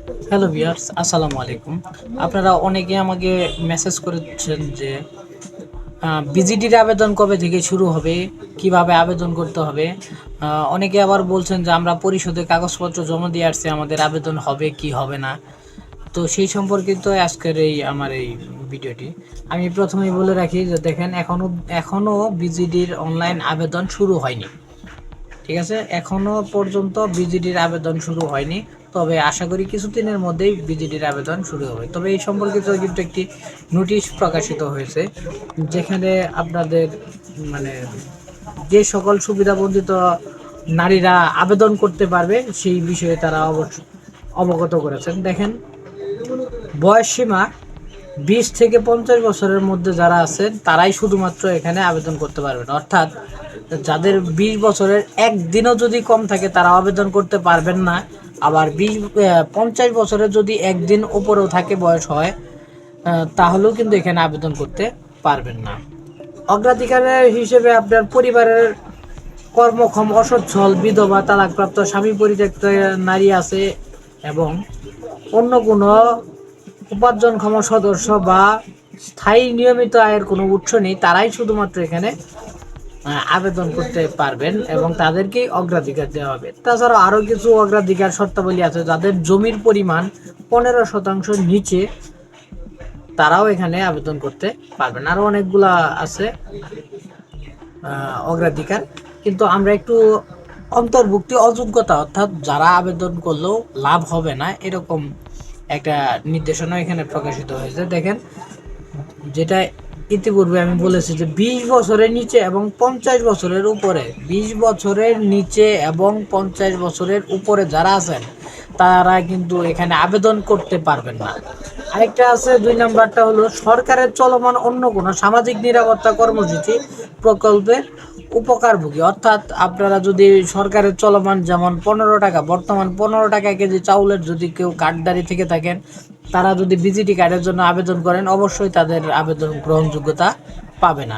Hello viewers, আসসালামু আলাইকুম। আপনারা অনেকে আমাকে মেসেজ করেছেন যে বিজিডির আবেদন কবে থেকে শুরু হবে, কিভাবে আবেদন করতে হবে। অনেকে আবার বলছেন যে আমরা পরিশোধে কাগজপত্র জমা দিয়ে আসছি, আমাদের আবেদন হবে কি হবে না। তো সেই সম্পর্কিত আজকের আমার এই ভিডিওটি। আমি প্রথমেই বলে রাখি যে দেখেন, এখনও বিজিডির অনলাইন আবেদন শুরু হয়নি। ঠিক আছে, এখনো পর্যন্ত বিজিডির আবেদন শুরু হয়নি, তবে আশা করি কিছুদিনের মধ্যেই বিজিডির আবেদন শুরু হবে। তবে এই সম্পর্কিত কিন্তু একটি নোটিশ প্রকাশিত হয়েছে, যেখানে আপনাদের মানে যে সকল সুবিধাবঞ্চিত নারীরা আবেদন করতে পারবে সেই বিষয়ে তারা অবগত করেছেন। দেখেন, বয়স সীমা 20 থেকে 50 বছরের মধ্যে যারা আছেন তারাই শুধুমাত্র এখানে আবেদন করতে পারবেন। অর্থাৎ যাদের 20 বছরের একদিনও যদি কম থাকে তারা আবেদন করতে পারবেন না। আবার 50 বছরের যদি একদিন উপরেও থাকে বয়স হয়, তাহলেও কিন্তু এখানে আবেদন করতে পারবেন না। অগ্রাধিকারের হিসেবে আপনার পরিবারের কর্মক্ষম, অসচ্ছল, বিধবা, তালাকপ্রাপ্ত, স্বামী পরিত্যক্ত নারী আছে, এবং অন্য কোনো উপার্জনক্ষম সদস্য বা স্থায়ী নিয়মিত আয়ের কোনো উৎস নেই, তারাই শুধুমাত্র এখানে আবেদন করতে পারবেন এবং তাদেরকেই অগ্রাধিকার দেওয়া হবে। তাছাড়া আরও কিছু অগ্রাধিকার শর্তাবলী আছে, যাদের জমির পরিমাণ 15% নিচে তারাও এখানে আবেদন করতে পারবেন। আরও অনেকগুলা আছে অগ্রাধিকার, কিন্তু আমরা একটু অন্তর্ভুক্তি অযোগ্যতা, অর্থাৎ যারা আবেদন করলেও লাভ হবে না, এরকম একটা নির্দেশনা এখানে প্রকাশিত হয়েছে। দেখেন, যেটা ইতিপূর্বে আমি বলেছি যে 20 বছরের নিচে এবং 50 বছরের উপরে, 20 বছরের নিচে এবং 50 বছরের উপরে যারা আছেন তারা কিন্তু এখানে আবেদন করতে পারবেন না। আরেকটা আছে, 2 নম্বরটা হলো সরকারের চলমান অন্য কোনো সামাজিক নিরাপত্তা কর্মসূচি প্রকল্পের উপকারভোগী। অর্থাৎ আপনারা যদি সরকারের চলমান, যেমন 15 টাকা, বর্তমান 15 টাকা কেজি চাউলের যদি কেউ কার্ডধারী থেকে থাকেন, তারা যদি বিজিটি কার্ডের জন্য আবেদন করেন, অবশ্যই তাদের আবেদন গ্রহণযোগ্যতা পাবে না।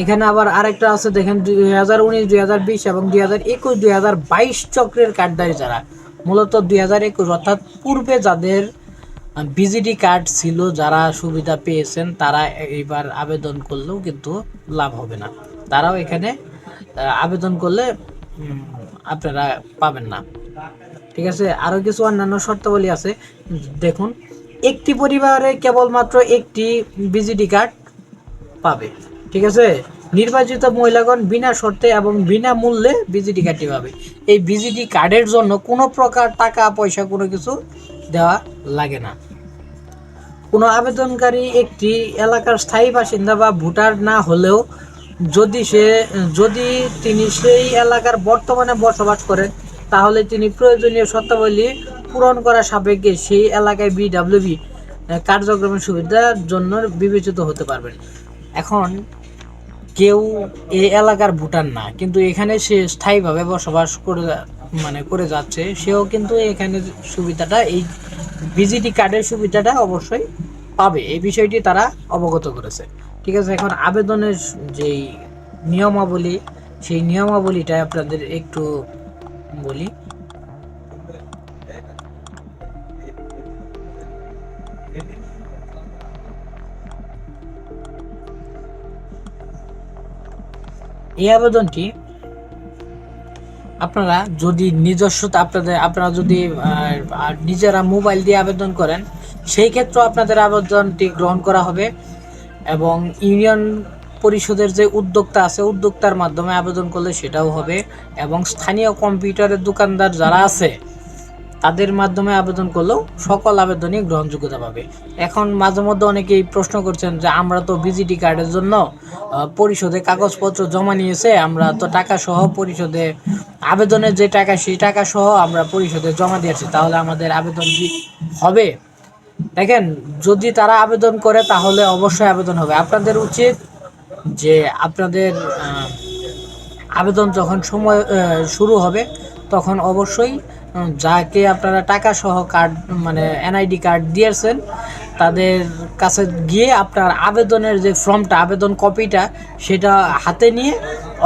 এখানে আবার আরেকটা আছে, দেখেন, 2019, 2020 এবং 2021, 2022 চক্রের কার্ডধারী যারা, মূলত 2021 অর্থাৎ পূর্বে যাদের বিজিডি কার্ড ছিল, যারা সুবিধা পেয়েছেন, তারা এইবার আবেদন করলেও কিন্তু লাভ হবে না। তারাও এখানে আবেদন করলে আপনারা পাবেন না। ঠিক আছে, আরও কিছু অন্যান্য শর্তাবলী আছে। দেখুন, একটি পরিবারে কেবলমাত্র একটি বিজিডি কার্ড পাবে। ঠিক আছে, নির্বাচিত মহিলাগণ বিনা শর্তে এবং বিনামূল্যে বিজিডি কার্ডটি পাবে। এই বিজিডি কার্ডের জন্য কোনো প্রকার টাকা পয়সা কোনো কিছু দেওয়া লাগে না। কোনো আবেদনকারী একটি এলাকার স্থায়ী বাসিন্দা বা ভোটার না হলেও যদি তিনি সেই এলাকার বর্তমানে বসবাস করেন, তাহলে তিনি প্রয়োজনীয় শর্তাবলী পূরণ করা সাপেক্ষে সেই এলাকায় বিডব্লিউবি কার্যক্রমের সুবিধার জন্য বিবেচিত হতে পারবেন। এখন কেউ এই এলাকার ভুটান না, কিন্তু এখানে সে স্থায়ীভাবে বসবাস করে যাচ্ছে, সেও কিন্তু এখানে সুবিধাটা, এই ভিজিটি কার্ডের সুবিধাটা অবশ্যই পাবে। এই বিষয়টি তারা অবগত করেছে। ঠিক আছে, এখন আবেদনের যেই নিয়মাবলী, সেই নিয়মাবলীটা আপনাদের একটু বলি। এই আবেদনটি আপনারা যদি আপনারা যদি নিজেরা মোবাইল দিয়ে আবেদন করেন, সেই ক্ষেত্রে আপনাদের আবেদনটি গ্রহণ করা হবে, এবং ইউনিয়ন পরিষদের যে উদ্যোক্তা আছে, উদ্যোক্তার মাধ্যমে আবেদন করলে সেটাও হবে, এবং স্থানীয় কম্পিউটারের দোকানদার যারা আছে তাদের মাধ্যমে আবেদন করলেও সকল আবেদনই গ্রহণযোগ্যতা পাবে। এখন মাঝে মধ্যে অনেকেই প্রশ্ন করছেন যে আমরা তো বিজিটি কার্ডের জন্য পরিশোধে কাগজপত্র জমা নিয়েছে, আমরা তো টাকা সহ পরিশোধে, আবেদনের যে টাকা সেই টাকা সহ আমরা পরিশোধে জমা দিয়েছি, তাহলে আমাদের আবেদন কি হবে? দেখেন, যদি তারা আবেদন করে তাহলে অবশ্যই আবেদন হবে। আপনাদের উচিত যে আপনাদের আবেদন যখন সময় শুরু হবে, তখন অবশ্যই যাকে আপনারা টাকা সহ কার্ড, মানে এনআইডি কার্ড দিয়েছেন, তাদের কাছে গিয়ে আপনার আবেদনের যে ফর্মটা, আবেদন কপিটা, সেটা হাতে নিয়ে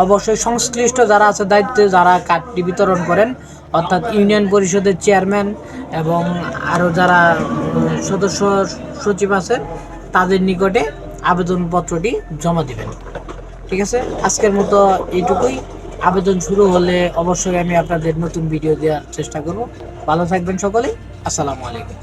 অবশ্যই সংশ্লিষ্ট যারা আছে দায়িত্বে, যারা কার্ডটি বিতরণ করেন, অর্থাৎ ইউনিয়ন পরিষদের চেয়ারম্যান এবং আরও যারা সদস্য সচিব আছে, তাদের নিকটে আবেদনপত্রটি জমা দিবেন। ঠিক আছে, আজকের মতো এইটুকুই। আবেদন শুরু হলে অবশ্যই আমি আপনাদের নতুন ভিডিও দেওয়ার চেষ্টা করব। ভালো থাকবেন সকলেই। আসসালামু আলাইকুম।